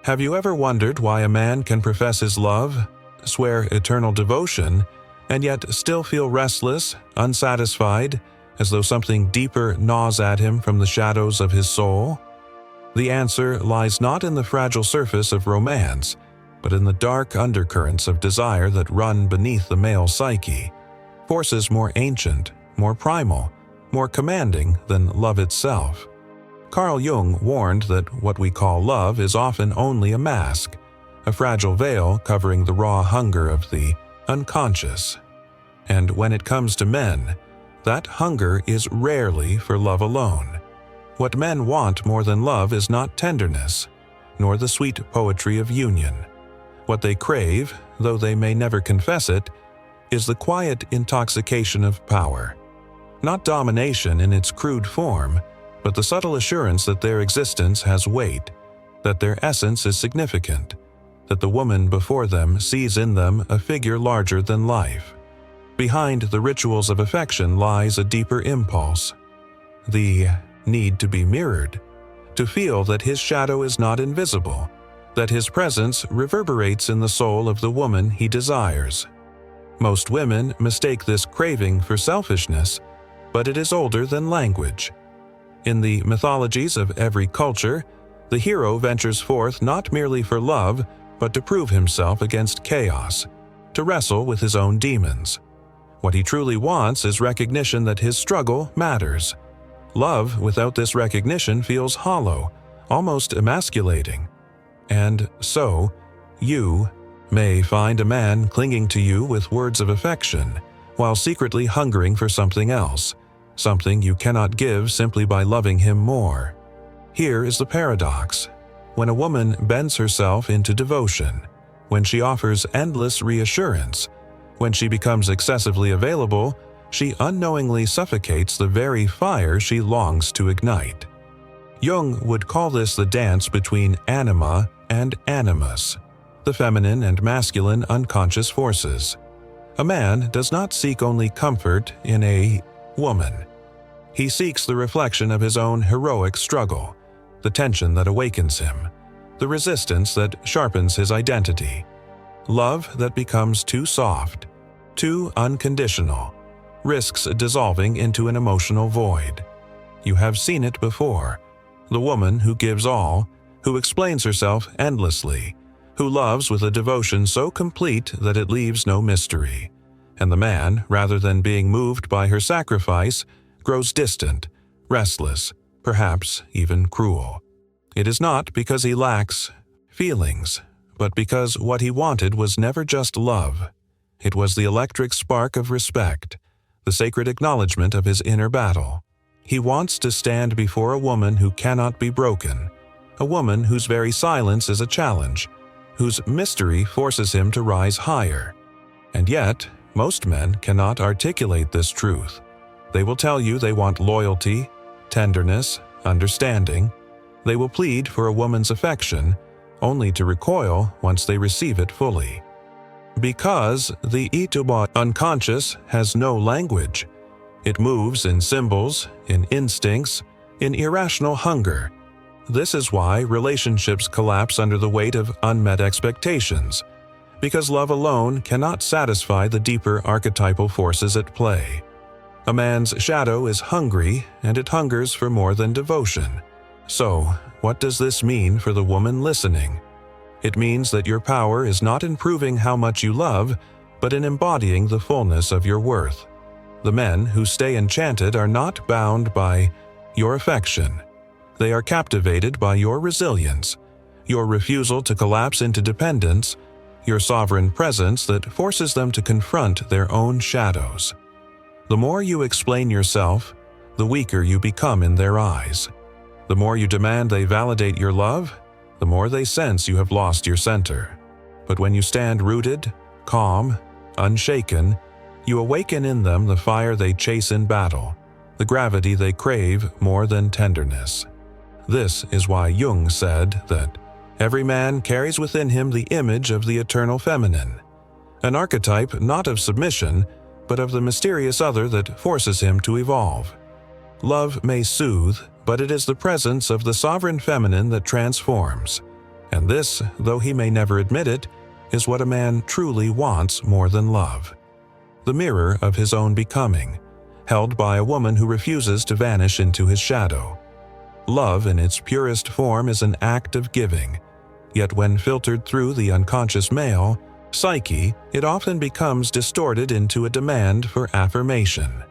Have you ever wondered why a man can profess his love, swear eternal devotion, and yet still feel restless, unsatisfied, as though something deeper gnaws at him from the shadows of his soul? The answer lies not in the fragile surface of romance, but in the dark undercurrents of desire that run beneath the male psyche, forces more ancient, more primal, more commanding than love itself. Carl Jung warned that what we call love is often only a mask, a fragile veil covering the raw hunger of the unconscious. And when it comes to men, that hunger is rarely for love alone. What men want more than love is not tenderness, nor the sweet poetry of union. What they crave, though they may never confess it, is the quiet intoxication of power. Not domination in its crude form, but the subtle assurance that their existence has weight, that their essence is significant, that the woman before them sees in them a figure larger than life. Behind the rituals of affection lies a deeper impulse, the need to be mirrored, to feel that his shadow is not invisible, that his presence reverberates in the soul of the woman he desires. Most women mistake this craving for selfishness, but it is older than language. In the mythologies of every culture, the hero ventures forth not merely for love, but to prove himself against chaos, to wrestle with his own demons. What he truly wants is recognition that his struggle matters. Love without this recognition feels hollow, almost emasculating. And so, you may find a man clinging to you with words of affection, while secretly hungering for something else, something you cannot give simply by loving him more. Here is the paradox. When a woman bends herself into devotion, when she offers endless reassurance, when she becomes excessively available, she unknowingly suffocates the very fire she longs to ignite. Jung would call this the dance between anima and animus, the feminine and masculine unconscious forces. A man does not seek only comfort in a woman. He seeks the reflection of his own heroic struggle, the tension that awakens him, the resistance that sharpens his identity. Love that becomes too soft, too unconditional, risks dissolving into an emotional void. You have seen it before. The woman who gives all, who explains herself endlessly, who loves with a devotion so complete that it leaves no mystery. And the man, rather than being moved by her sacrifice, grows distant, restless, perhaps even cruel. It is not because he lacks feelings, but because what he wanted was never just love. It was the electric spark of respect, the sacred acknowledgement of his inner battle. He wants to stand before a woman who cannot be broken, a woman whose very silence is a challenge, whose mystery forces him to rise higher. And yet, most men cannot articulate this truth. They will tell you they want loyalty, tenderness, understanding. They will plead for a woman's affection, only to recoil once they receive it fully. Because the unconscious has no language. It moves in symbols, in instincts, in irrational hunger. This is why relationships collapse under the weight of unmet expectations, because love alone cannot satisfy the deeper archetypal forces at play. A man's shadow is hungry, and it hungers for more than devotion. So, what does this mean for the woman listening? It means that your power is not in proving how much you love, but in embodying the fullness of your worth. The men who stay enchanted are not bound by your affection. They are captivated by your resilience, your refusal to collapse into dependence, your sovereign presence that forces them to confront their own shadows. The more you explain yourself, the weaker you become in their eyes. The more you demand they validate your love, the more they sense you have lost your center. But when you stand rooted, calm, unshaken, you awaken in them the fire they chase in battle, the gravity they crave more than tenderness. This is why Jung said that every man carries within him the image of the eternal feminine, an archetype not of submission, but of the mysterious other that forces him to evolve. Love may soothe, but it is the presence of the sovereign feminine that transforms, And this, though he may never admit it, is what a man truly wants more than love. The mirror of his own becoming, held by a woman who refuses to vanish into his shadow. Love in its purest form is an act of giving, yet when filtered through the unconscious male psyche, it often becomes distorted into a demand for affirmation.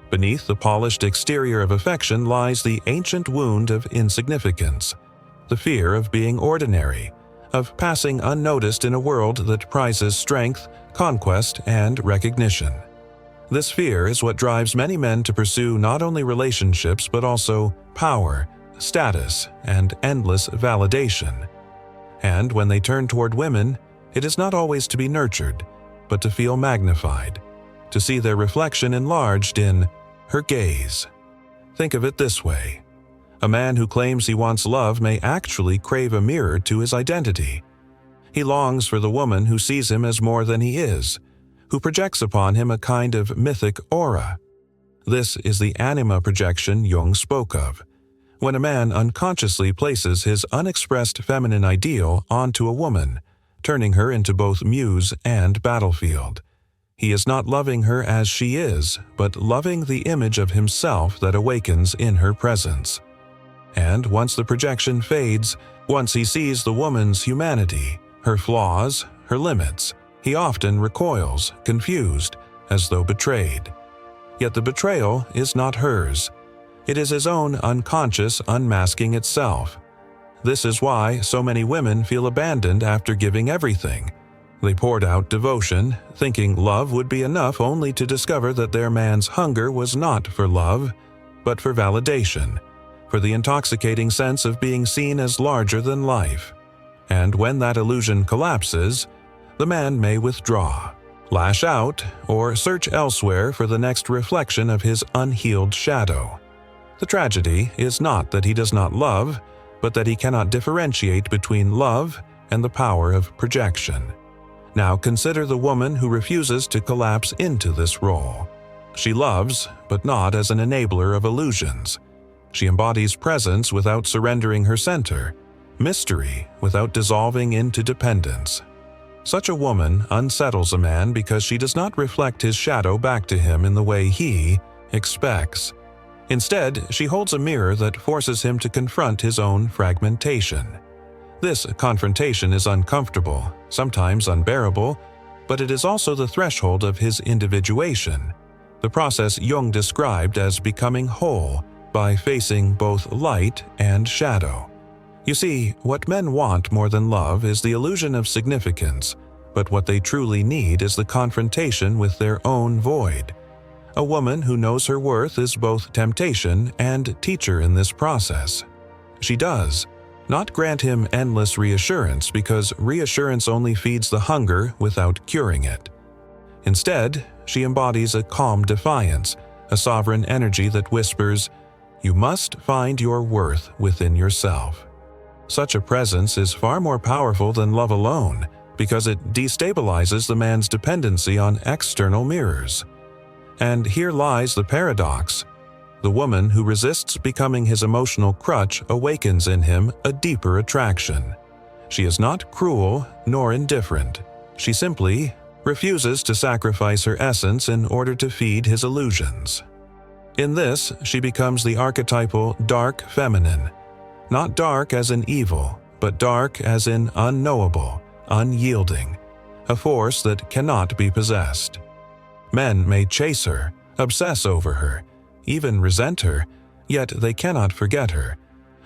Beneath the polished exterior of affection lies the ancient wound of insignificance, the fear of being ordinary, of passing unnoticed in a world that prizes strength, conquest, and recognition. This fear is what drives many men to pursue not only relationships but also power, status, and endless validation. And when they turn toward women, it is not always to be nurtured, but to feel magnified, to see their reflection enlarged in her gaze. Think of it this way. A man who claims he wants love may actually crave a mirror to his identity. He longs for the woman who sees him as more than he is, who projects upon him a kind of mythic aura. This is the Anima projection Jung spoke of, when a man unconsciously places his unexpressed feminine ideal onto a woman, turning her into both muse and battlefield. He is not loving her as she is, but loving the image of himself that awakens in her presence. And once the projection fades, once he sees the woman's humanity, her flaws, her limits, he often recoils, confused, as though betrayed. Yet the betrayal is not hers. It is his own unconscious unmasking itself. This is why so many women feel abandoned after giving everything. They poured out devotion, thinking love would be enough, only to discover that their man's hunger was not for love, but for validation, for the intoxicating sense of being seen as larger than life. And when that illusion collapses, the man may withdraw, lash out, or search elsewhere for the next reflection of his unhealed shadow. The tragedy is not that he does not love, but that he cannot differentiate between love and the power of projection. Now consider the woman who refuses to collapse into this role. She loves, but not as an enabler of illusions. She embodies presence without surrendering her center, mystery without dissolving into dependence. Such a woman unsettles a man because she does not reflect his shadow back to him in the way he expects. Instead, she holds a mirror that forces him to confront his own fragmentation. This confrontation is uncomfortable, sometimes unbearable, but it is also the threshold of his individuation, the process Jung described as becoming whole by facing both light and shadow. You see, what men want more than love is the illusion of significance, but what they truly need is the confrontation with their own void. A woman who knows her worth is both temptation and teacher in this process. She does not grant him endless reassurance, because reassurance only feeds the hunger without curing it. Instead, she embodies a calm defiance, a sovereign energy that whispers, "You must find your worth within yourself." Such a presence is far more powerful than love alone, because it destabilizes the man's dependency on external mirrors. And here lies the paradox. The woman who resists becoming his emotional crutch awakens in him a deeper attraction. She is not cruel nor indifferent. She simply refuses to sacrifice her essence in order to feed his illusions. In this, she becomes the archetypal dark feminine. Not dark as in evil, but dark as in unknowable, unyielding, a force that cannot be possessed. Men may chase her, obsess over her, even resent her, yet they cannot forget her,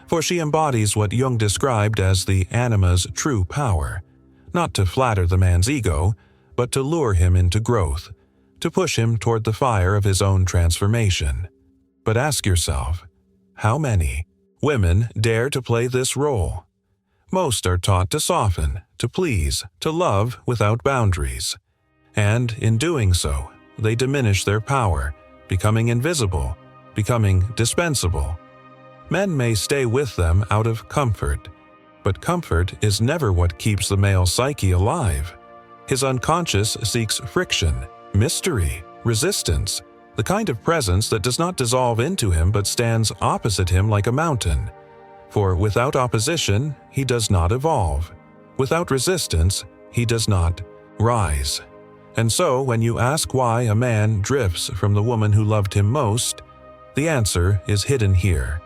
for she embodies what Jung described as the Anima's true power, not to flatter the man's ego, but to lure him into growth, to push him toward the fire of his own transformation. But ask yourself, how many women dare to play this role? Most are taught to soften, to please, to love without boundaries. And in doing so, they diminish their power, becoming invisible, becoming dispensable. Men may stay with them out of comfort, but comfort is never what keeps the male psyche alive. His unconscious seeks friction, mystery, resistance, the kind of presence that does not dissolve into him but stands opposite him like a mountain. For without opposition, he does not evolve. Without resistance, he does not rise. And so, when you ask why a man drifts from the woman who loved him most, the answer is hidden here.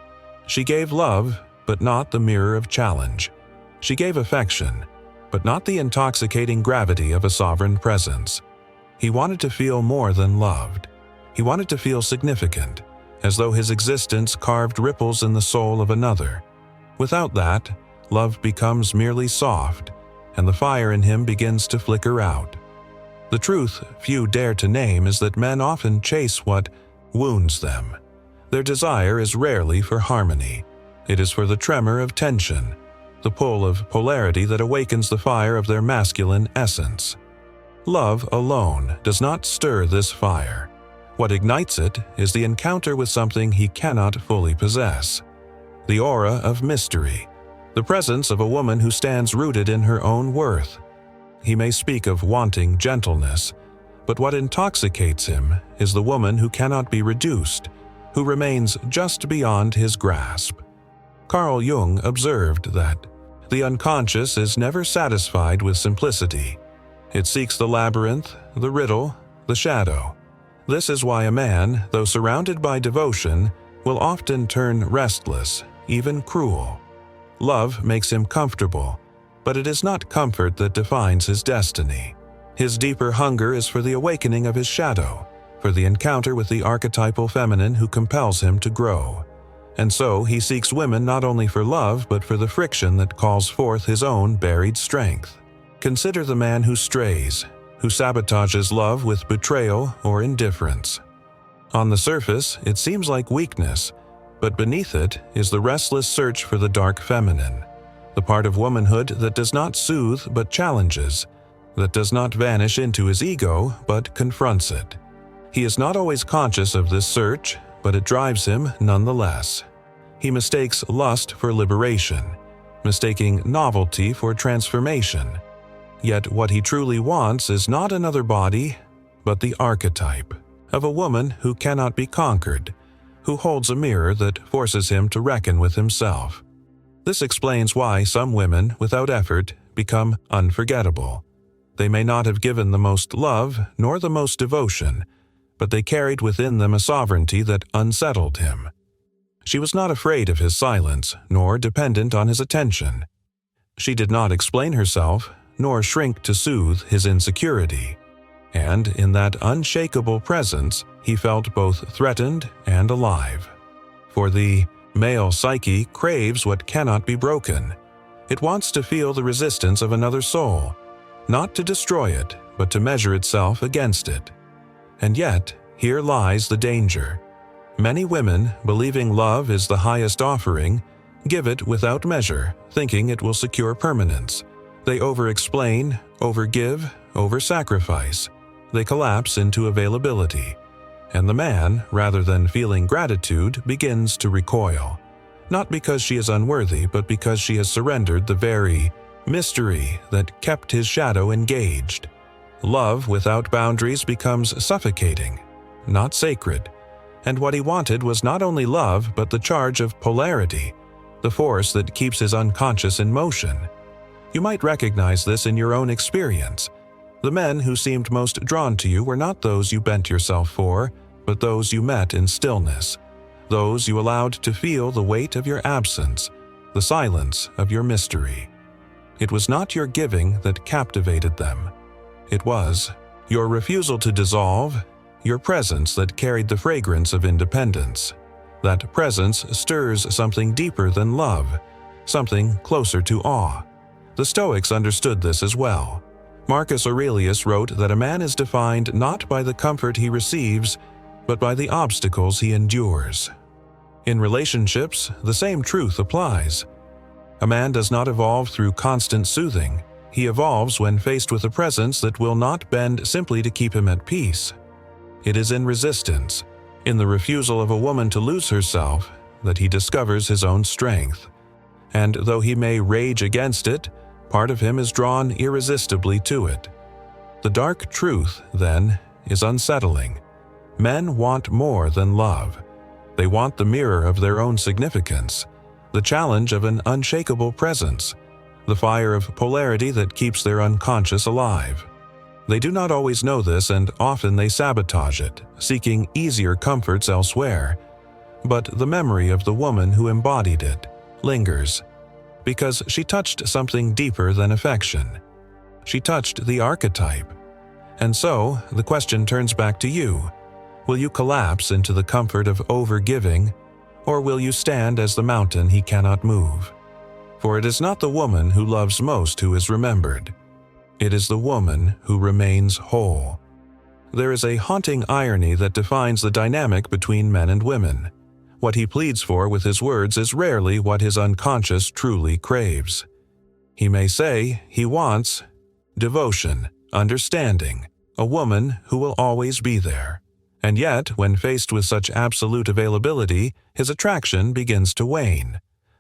She gave love, but not the mirror of challenge. She gave affection, but not the intoxicating gravity of a sovereign presence. He wanted to feel more than loved. He wanted to feel significant, as though his existence carved ripples in the soul of another. Without that, love becomes merely soft, and the fire in him begins to flicker out. The truth few dare to name is that men often chase what wounds them. Their desire is rarely for harmony. It is for the tremor of tension, the pull of polarity that awakens the fire of their masculine essence. Love alone does not stir this fire. What ignites it is the encounter with something he cannot fully possess. The aura of mystery, the presence of a woman who stands rooted in her own worth. He may speak of wanting gentleness, but what intoxicates him is the woman who cannot be reduced, who remains just beyond his grasp. Carl Jung observed that the unconscious is never satisfied with simplicity. It seeks the labyrinth, the riddle, the shadow. This is why a man, though surrounded by devotion, will often turn restless, even cruel. Love makes him comfortable, but it is not comfort that defines his destiny. His deeper hunger is for the awakening of his shadow, for the encounter with the archetypal feminine who compels him to grow. And so he seeks women not only for love but for the friction that calls forth his own buried strength. Consider the man who strays, who sabotages love with betrayal or indifference. On the surface, it seems like weakness, but beneath it is the restless search for the dark feminine, the part of womanhood that does not soothe but challenges, that does not vanish into his ego but confronts it. He is not always conscious of this search, but it drives him nonetheless. He mistakes lust for liberation, mistaking novelty for transformation. Yet what he truly wants is not another body, but the archetype of a woman who cannot be conquered, who holds a mirror that forces him to reckon with himself. This explains why some women, without effort, become unforgettable. They may not have given the most love nor the most devotion, but they carried within them a sovereignty that unsettled him. She was not afraid of his silence, nor dependent on his attention. She did not explain herself, nor shrink to soothe his insecurity. And in that unshakable presence, he felt both threatened and alive. For the male psyche craves what cannot be broken. It wants to feel the resistance of another soul, not to destroy it, but to measure itself against it. And yet, here lies the danger. Many women, believing love is the highest offering, give it without measure, thinking it will secure permanence. They over-explain, over-give, over-sacrifice. They collapse into availability. And the man, rather than feeling gratitude, begins to recoil. Not because she is unworthy, but because she has surrendered the very mystery that kept his shadow engaged. Love without boundaries becomes suffocating, not sacred. And what he wanted was not only love, but the charge of polarity, the force that keeps his unconscious in motion. You might recognize this in your own experience. The men who seemed most drawn to you were not those you bent yourself for, but those you met in stillness, those you allowed to feel the weight of your absence, the silence of your mystery. It was not your giving that captivated them. It was your refusal to dissolve, your presence that carried the fragrance of independence. That presence stirs something deeper than love, something closer to awe. The Stoics understood this as well. Marcus Aurelius wrote that a man is defined not by the comfort he receives, but by the obstacles he endures. In relationships, the same truth applies. A man does not evolve through constant soothing. He evolves when faced with a presence that will not bend simply to keep him at peace. It is in resistance, in the refusal of a woman to lose herself, that he discovers his own strength. And though he may rage against it, part of him is drawn irresistibly to it. The dark truth, then, is unsettling. Men want more than love. They want the mirror of their own significance. the challenge of an unshakable presence, the fire of polarity that keeps their unconscious alive. They do not always know this, and often they sabotage it, seeking easier comforts elsewhere. But the memory of the woman who embodied it lingers, because she touched something deeper than affection. She touched the archetype. And so, the question turns back to you. Will you collapse into the comfort of over-giving, or will you stand as the mountain he cannot move? For it is not the woman who loves most who is remembered. It is the woman who remains whole. There is a haunting irony that defines the dynamic between men and women. What he pleads for with his words is rarely what his unconscious truly craves. He may say he wants devotion, understanding, a woman who will always be there. And yet, when faced with such absolute availability, his attraction begins to wane.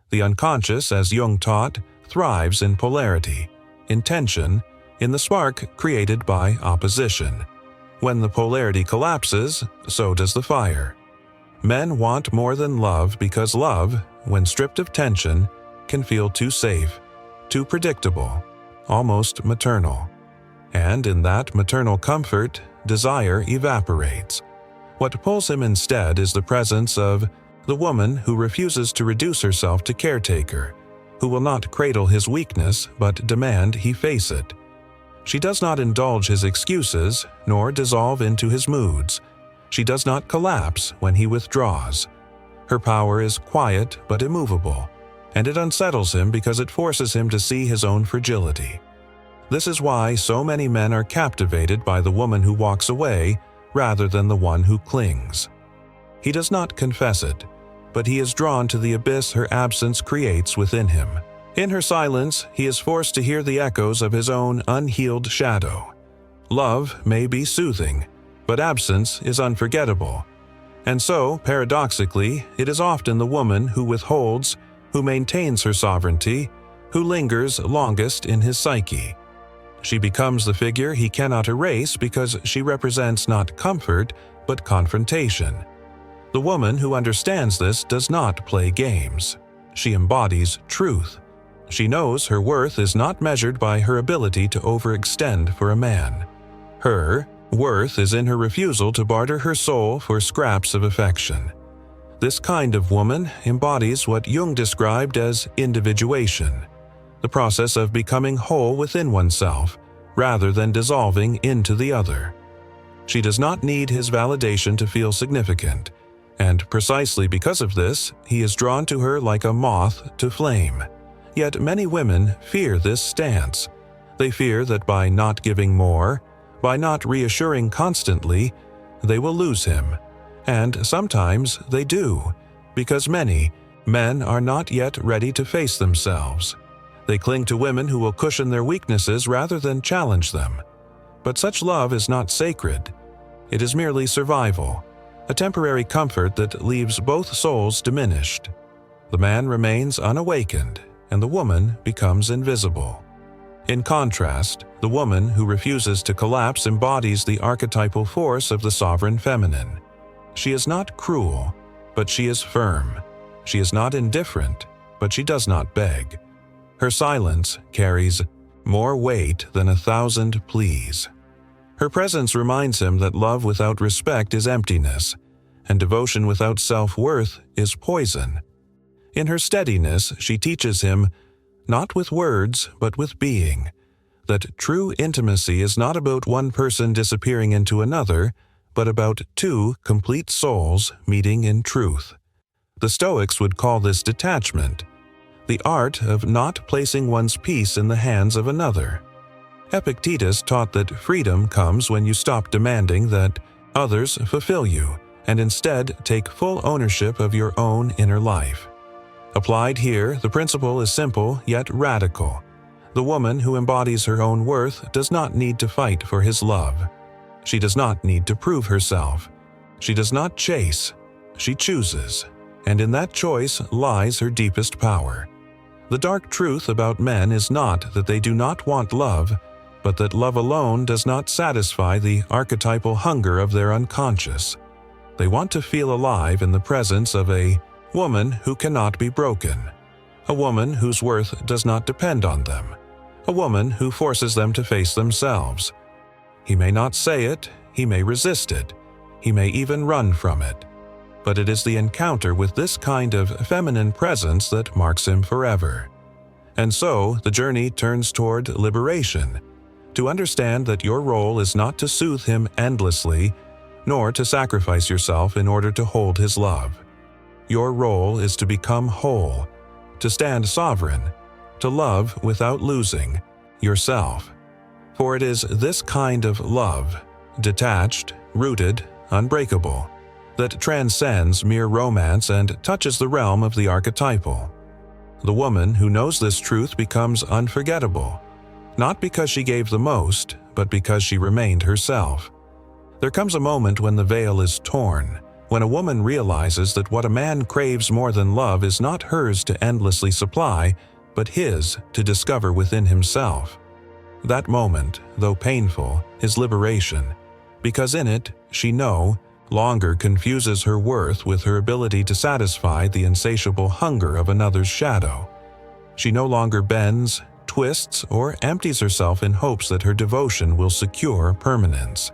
The unconscious, as Jung taught, thrives in polarity, in tension, in the spark created by opposition. When the polarity collapses, so does the fire. Men want more than love because love, when stripped of tension, can feel too safe, too predictable, almost maternal. And in that maternal comfort, desire evaporates. What pulls him instead is the presence of the woman who refuses to reduce herself to caretaker, who will not cradle his weakness but demand he face it. She does not indulge his excuses, nor dissolve into his moods. She does not collapse when he withdraws. Her power is quiet but immovable, and it unsettles him because it forces him to see his own fragility. This is why so many men are captivated by the woman who walks away rather than the one who clings. He does not confess it, but he is drawn to the abyss her absence creates within him. In her silence, he is forced to hear the echoes of his own unhealed shadow. Love may be soothing, but absence is unforgettable. And so, paradoxically, it is often the woman who withholds, who maintains her sovereignty, who lingers longest in his psyche. She becomes the figure he cannot erase because she represents not comfort, but confrontation. The woman who understands this does not play games. She embodies truth. She knows her worth is not measured by her ability to overextend for a man. Her worth is in her refusal to barter her soul for scraps of affection. This kind of woman embodies what Jung described as individuation, the process of becoming whole within oneself, rather than dissolving into the other. She does not need his validation to feel significant, and precisely because of this, he is drawn to her like a moth to flame. Yet many women fear this stance. They fear that by not giving more, by not reassuring constantly, they will lose him. And sometimes they do, because many men are not yet ready to face themselves. They cling to women who will cushion their weaknesses rather than challenge them. But such love is not sacred. It is merely survival, a temporary comfort that leaves both souls diminished. The man remains unawakened, and the woman becomes invisible. In contrast, the woman who refuses to collapse embodies the archetypal force of the sovereign feminine. She is not cruel, but she is firm. She is not indifferent, but she does not beg. Her silence carries more weight than 1,000 pleas. Her presence reminds him that love without respect is emptiness, and devotion without self-worth is poison. In her steadiness, she teaches him, not with words, but with being, that true intimacy is not about one person disappearing into another, but about two complete souls meeting in truth. The Stoics would call this detachment, the art of not placing one's peace in the hands of another. Epictetus taught that freedom comes when you stop demanding that others fulfill you, and instead take full ownership of your own inner life. Applied here, the principle is simple yet radical. The woman who embodies her own worth does not need to fight for his love. She does not need to prove herself. She does not chase. She chooses, and in that choice lies her deepest power. The dark truth about men is not that they do not want love, but that love alone does not satisfy the archetypal hunger of their unconscious. They want to feel alive in the presence of a woman who cannot be broken, a woman whose worth does not depend on them, a woman who forces them to face themselves. He may not say it, he may resist it, he may even run from it. But it is the encounter with this kind of feminine presence that marks him forever. And so the journey turns toward liberation, to understand that your role is not to soothe him endlessly, nor to sacrifice yourself in order to hold his love. Your role is to become whole, to stand sovereign, to love without losing yourself. For it is this kind of love, detached, rooted, unbreakable, that transcends mere romance and touches the realm of the archetypal. The woman who knows this truth becomes unforgettable, not because she gave the most, but because she remained herself. There comes a moment when the veil is torn, when a woman realizes that what a man craves more than love is not hers to endlessly supply, but his to discover within himself. That moment, though painful, is liberation, because in it, she no longer confuses her worth with her ability to satisfy the insatiable hunger of another's shadow. She no longer bends, twists, or empties herself in hopes that her devotion will secure permanence.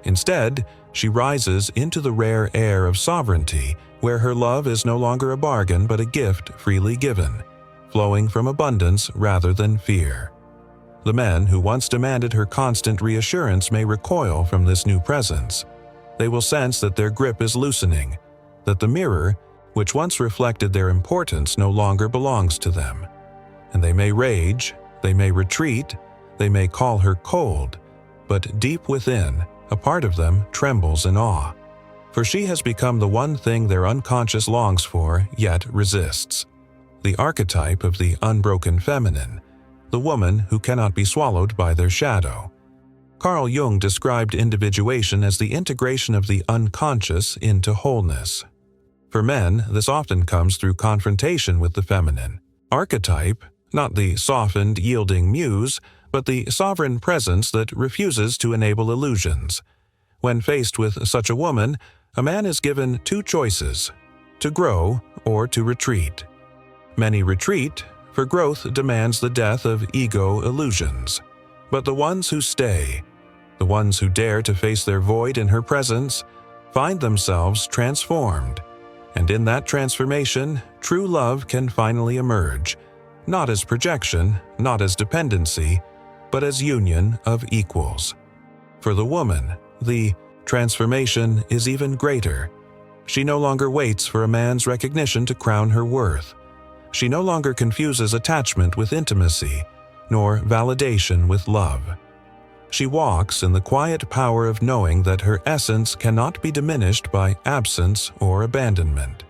Instead, she rises into the rare air of sovereignty, where her love is no longer a bargain but a gift freely given, flowing from abundance rather than fear. The men who once demanded her constant reassurance may recoil from this new presence. They will sense that their grip is loosening, that the mirror, which once reflected their importance, no longer belongs to them. And they may rage, they may retreat, they may call her cold, but deep within, a part of them trembles in awe. For she has become the one thing their unconscious longs for, yet resists. The archetype of the unbroken feminine, the woman who cannot be swallowed by their shadow. Carl Jung described individuation as the integration of the unconscious into wholeness. For men, this often comes through confrontation with the feminine. Archetype, not the softened, yielding muse, but the sovereign presence that refuses to enable illusions. When faced with such a woman, a man is given two choices: to grow or to retreat. Many retreat, for growth demands the death of ego illusions. But the ones who stay, the ones who dare to face their void in her presence, find themselves transformed. And in that transformation, true love can finally emerge, not as projection, not as dependency, but as union of equals. For the woman, the transformation is even greater. She no longer waits for a man's recognition to crown her worth. She no longer confuses attachment with intimacy, nor validation with love. She walks in the quiet power of knowing that her essence cannot be diminished by absence or abandonment.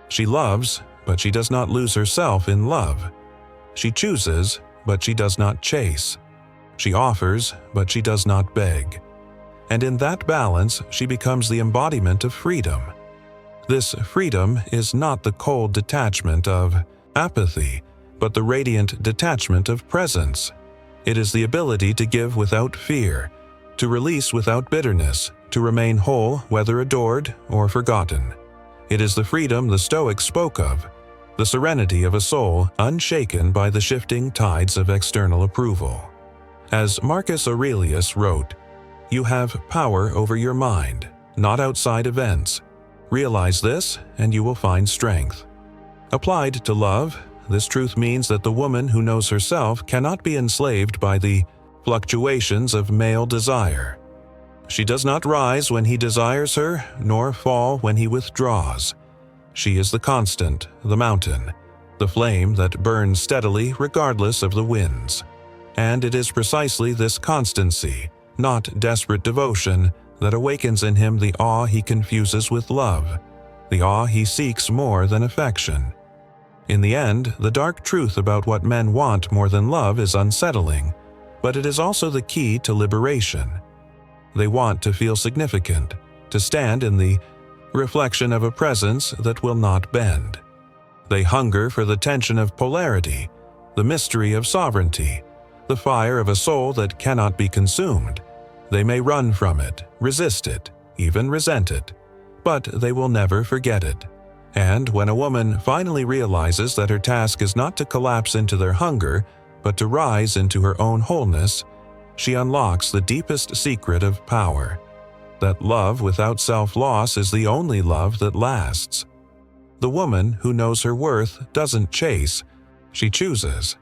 She loves, but she does not lose herself in love. She chooses, but she does not chase. She offers, but she does not beg. And in that balance, she becomes the embodiment of freedom. This freedom is not the cold detachment of apathy, but the radiant detachment of presence. It is the ability to give without fear, to release without bitterness, to remain whole whether adored or forgotten. It is the freedom the Stoics spoke of, the serenity of a soul unshaken by the shifting tides of external approval. As Marcus Aurelius wrote, "You have power over your mind, not outside events. Realize this, and you will find strength." Applied to love, this truth means that the woman who knows herself cannot be enslaved by the fluctuations of male desire. She does not rise when he desires her, nor fall when he withdraws. She is the constant, the mountain, the flame that burns steadily regardless of the winds. And it is precisely this constancy, not desperate devotion, that awakens in him the awe he confuses with love, the awe he seeks more than affection. In the end, the dark truth about what men want more than love is unsettling, but it is also the key to liberation. They want to feel significant, to stand in the reflection of a presence that will not bend. They hunger for the tension of polarity, the mystery of sovereignty, the fire of a soul that cannot be consumed. They may run from it, resist it, even resent it, but they will never forget it. And when a woman finally realizes that her task is not to collapse into their hunger, but to rise into her own wholeness, she unlocks the deepest secret of power: that love without self-loss is the only love that lasts. The woman who knows her worth doesn't chase, she chooses.